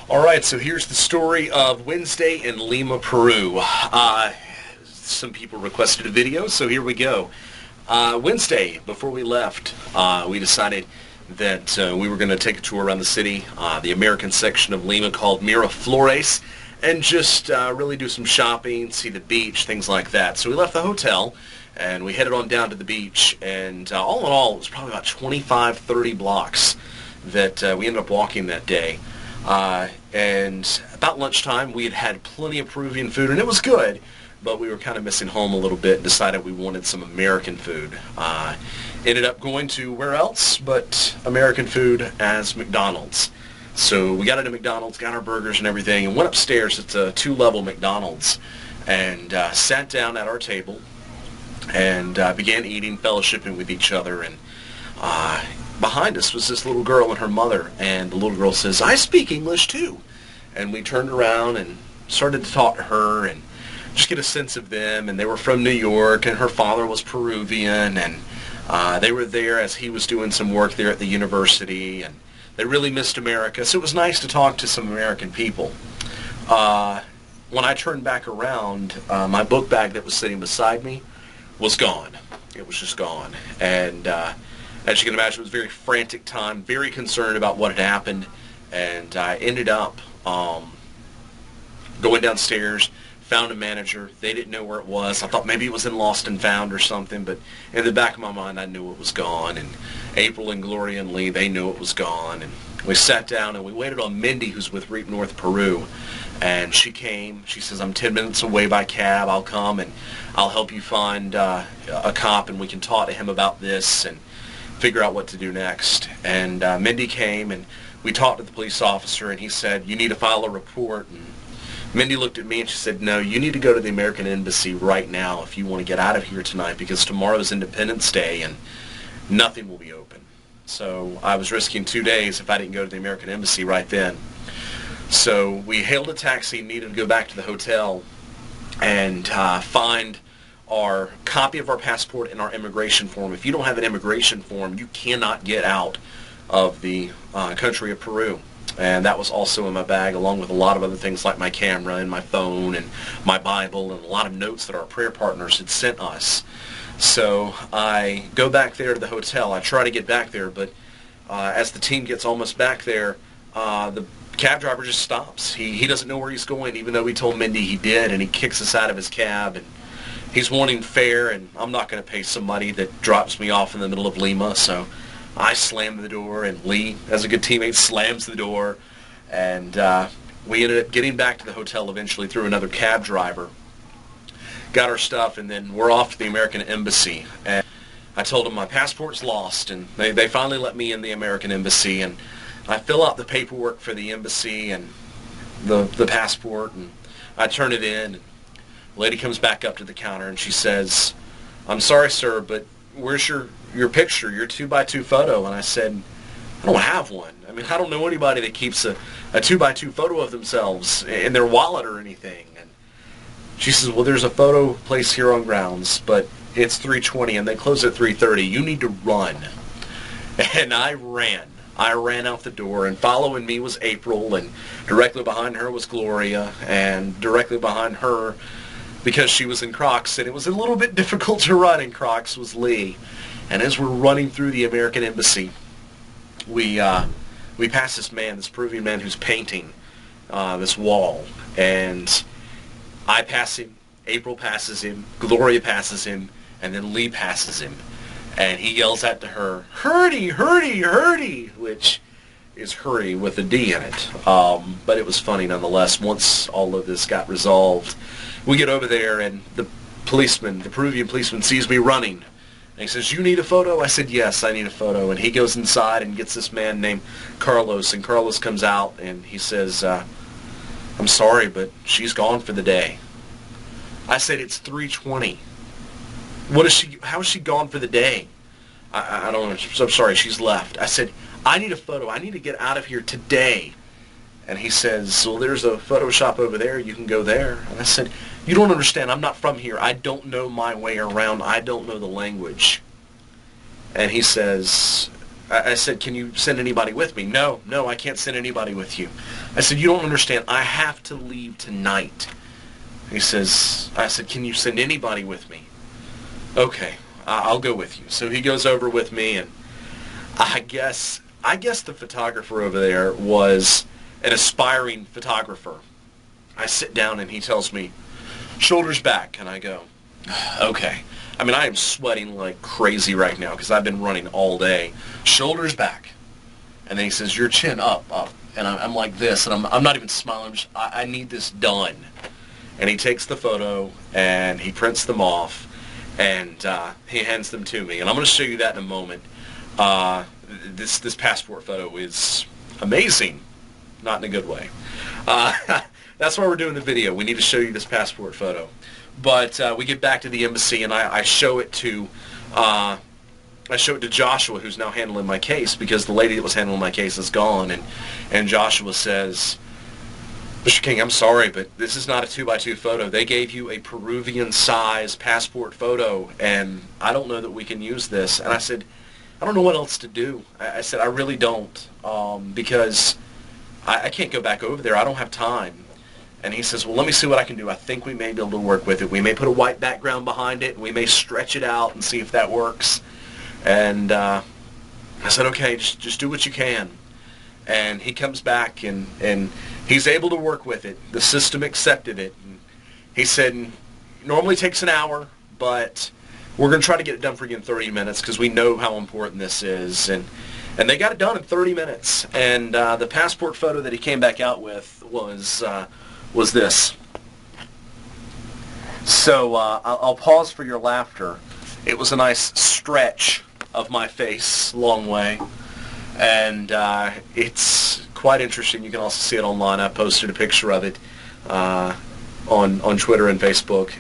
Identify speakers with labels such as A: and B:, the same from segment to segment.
A: Alright, so here's the story of Wednesday in Lima, Peru. Some people requested a video, so here we go. Wednesday, before we left, we decided that we were going to take a tour around the city, the American section of Lima called Miraflores, and just really do some shopping, see the beach, things like that. So we left the hotel, and we headed on down to the beach, and all in all, it was probably about 25, 30 blocks that we ended up walking that day. And about lunchtime, we had had plenty of Peruvian food, and it was good, but we were kind of missing home a little bit and decided we wanted some American food. Ended up going to where else but American food as McDonald's. So we got into McDonald's, got our burgers and everything, and went upstairs. It's a two-level McDonald's, and sat down at our table and began eating, fellowshipping with each other. And behind us was this little girl and her mother, and the little girl says, "I speak English too." And we turned around and started to talk to her and just get a sense of them. And they were from New York, and her father was Peruvian, and they were there as he was doing some work there at the university, and they really missed America. So it was nice to talk to some American people. When I turned back around, my book bag that was sitting beside me was gone. It was just gone. And as you can imagine, it was a very frantic time, very concerned about what had happened, and I ended up going downstairs, found a manager. They didn't know where it was. I thought maybe it was in Lost and Found or something, but in the back of my mind, I knew it was gone. And April and Gloria and Lee, they knew it was gone. And we sat down and we waited on Mindy, who's with Reap North Peru. And she came. She says, "I'm 10 minutes away by cab. I'll come and I'll help you find a cop, and we can talk to him about this and figure out what to do next." And Mindy came, and we talked to the police officer, and he said, "You need to file a report." And Mindy looked at me and she said, "No, you need to go to the American Embassy right now if you want to get out of here tonight, because tomorrow is Independence Day and nothing will be open." So I was risking 2 days if I didn't go to the American Embassy right then. So we hailed a taxi, needed to go back to the hotel and find our copy of our passport and our immigration form. If you don't have an immigration form, you cannot get out of the country of Peru. And that was also in my bag, along with a lot of other things like my camera and my phone and my Bible and a lot of notes that our prayer partners had sent us. So I go back there to the hotel. I try to get back there, but as the team gets almost back there, the cab driver just stops. He doesn't know where he's going, even though we told Mindy he did, and he kicks us out of his cab. And he's wanting fare, and I'm not going to pay somebody that drops me off in the middle of Lima, so I slam the door, and Lee, as a good teammate, slams the door, and we ended up getting back to the hotel eventually through another cab driver, got our stuff, and then we're off to the American Embassy. And I told them my passport's lost, and they finally let me in the American Embassy, and I fill out the paperwork for the embassy and the passport, and I turn it in, and the lady comes back up to the counter, and she says, "I'm sorry, sir, but where's your picture, your 2x2 photo?" And I said, "I don't have one. I mean, I don't know anybody that keeps a 2x2 photo of themselves in their wallet or anything." And she says, "Well, there's a photo place here on grounds, but it's 3:20 and they close at 3:30. You need to run." And I ran. I ran out the door, and following me was April, and directly behind her was Gloria, and directly behind her, because she was in Crocs, and it was a little bit difficult to run in Crocs, was Lee. And as we're running through the American Embassy, we pass this man, this Peruvian man who's painting this wall. And I pass him, April passes him, Gloria passes him, and then Lee passes him. And he yells out to her, "Hurdy, hurdy, hurdy," which is hurry with a D in it. But it was funny nonetheless. Once all of this got resolved, we get over there, and the policeman, the Peruvian policeman, sees me running. And he says, "You need a photo?" I said, "Yes, I need a photo." And he goes inside and gets this man named Carlos. And Carlos comes out, and he says, "I'm sorry, but she's gone for the day." I said, "It's 3:20. How is she gone for the day?" I don't know. I'm sorry, she's left. I said, "I need a photo. I need to get out of here today." And he says, "Well, there's a photo shop over there. You can go there." And I said, "You don't understand. I'm not from here. I don't know my way around. I don't know the language." And he says, I said, can you send anybody with me? No, I can't send anybody with you. I said, you don't understand. I have to leave tonight. I said, can you send anybody with me? Okay, I'll go with you. So he goes over with me, and I guess the photographer over there was an aspiring photographer. I sit down and he tells me, shoulders back, and I go, okay. I mean, I am sweating like crazy right now because I've been running all day. Shoulders back. And then he says, your chin up. And I'm like this, and I'm not even smiling. I need this done. And he takes the photo, and he prints them off, and he hands them to me. And I'm going to show you that in a moment. This passport photo is amazing. Not in a good way. That's why we're doing the video. We need to show you this passport photo. But we get back to the embassy, and I show it to Joshua, who's now handling my case, because the lady that was handling my case is gone. And Joshua says, Mr. King, I'm sorry, but this is not a 2x2 photo. They gave you a Peruvian-size passport photo, and I don't know that we can use this. And I said, I don't know what else to do. I said, I really don't, because I can't go back over there. I don't have time. And he says, well, let me see what I can do. I think we may be able to work with it. We may put a white background behind it, and we may stretch it out and see if that works. And I said, okay, just do what you can. And he comes back, and he's able to work with it. The system accepted it. And he said, it normally takes an hour, but we're going to try to get it done for you in 30 minutes because we know how important this is. And they got it done in 30 minutes. And the passport photo that he came back out with was this. So I'll pause for your laughter. It was a nice stretch of my face, long way, and it's quite interesting. You can also see it online. I posted a picture of it on Twitter and Facebook,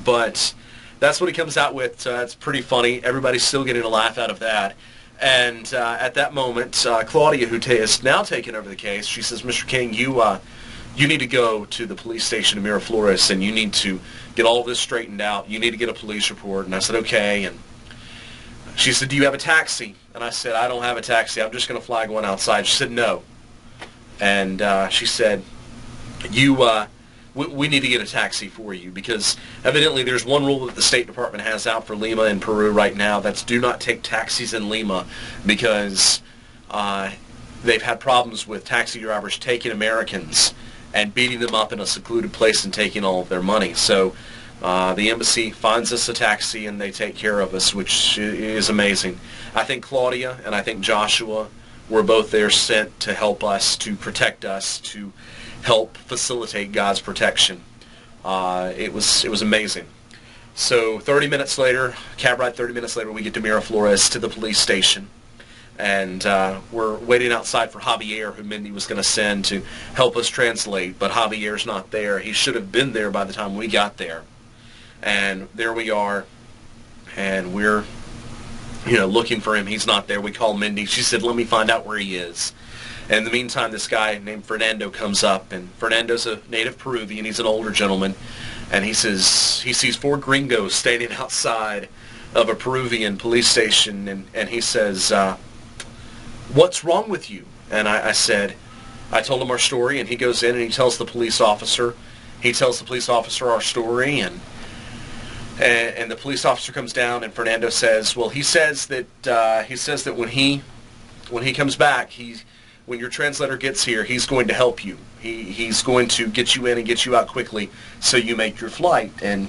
A: but that's what he comes out with. It's pretty funny. Everybody's still getting a laugh out of that. And at that moment, Claudia, who is now taking over the case, she says, Mr. King, you need to go to the police station in Miraflores, and you need to get all this straightened out. You need to get a police report. And I said, okay. And she said, do you have a taxi? And I said, I don't have a taxi. I'm just going to flag one outside. She said, no. And she said, we need to get a taxi for you, because evidently there's one rule that the State Department has out for Lima and Peru right now. That's do not take taxis in Lima, because they've had problems with taxi drivers taking Americans and beating them up in a secluded place and taking all of their money. So the embassy finds us a taxi, and they take care of us, which is amazing. I think Claudia and I think Joshua were both there sent to help us, to protect us, to help facilitate God's protection. It was amazing. So 30 minutes later, cab ride 30 minutes later, we get to Miraflores, to the police station. And we're waiting outside for Javier, who Mindy was going to send to help us translate, but Javier's not there. He should have been there by the time we got there. And there we are, and we're looking for him. He's not there. We call Mindy. She said, let me find out where he is. And in the meantime, this guy named Fernando comes up, and Fernando's a native Peruvian. He's an older gentleman, and he says he sees 4 gringos standing outside of a Peruvian police station, and he says, what's wrong with you? And I told him our story, and he goes in and he tells the police officer our story, and the police officer comes down, and Fernando says, well, he says that when he comes back, when your translator gets here, he's going to help you. He's going to get you in and get you out quickly so you make your flight. And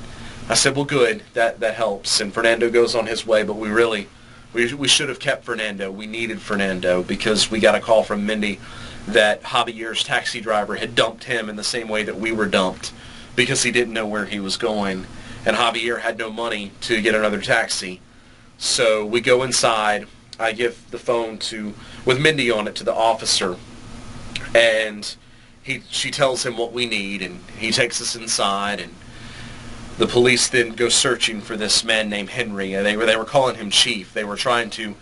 A: I said, well, good, that helps. And Fernando goes on his way, but we should have kept Fernando. We needed Fernando, because we got a call from Mindy that Javier's taxi driver had dumped him in the same way that we were dumped, because he didn't know where he was going. And Javier had no money to get another taxi. So we go inside. I give the phone with Mindy on it to the officer, and she tells him what we need, and he takes us inside, and the police then go searching for this man named Henry, and they were calling him Chief. They were trying to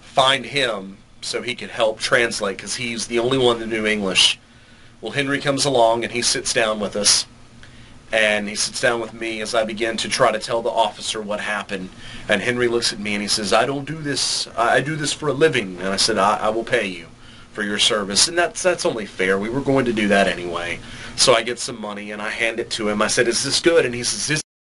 A: find him so he could help translate, because he's the only one that knew English. Well, Henry comes along, and he sits down with us, And he sits down with me as I begin to try to tell the officer what happened. And Henry looks at me and he says, I don't do this. I do this for a living. And I said, I will pay you for your service. And that's only fair. We were going to do that anyway. So I get some money and I hand it to him. I said, is this good? And he says,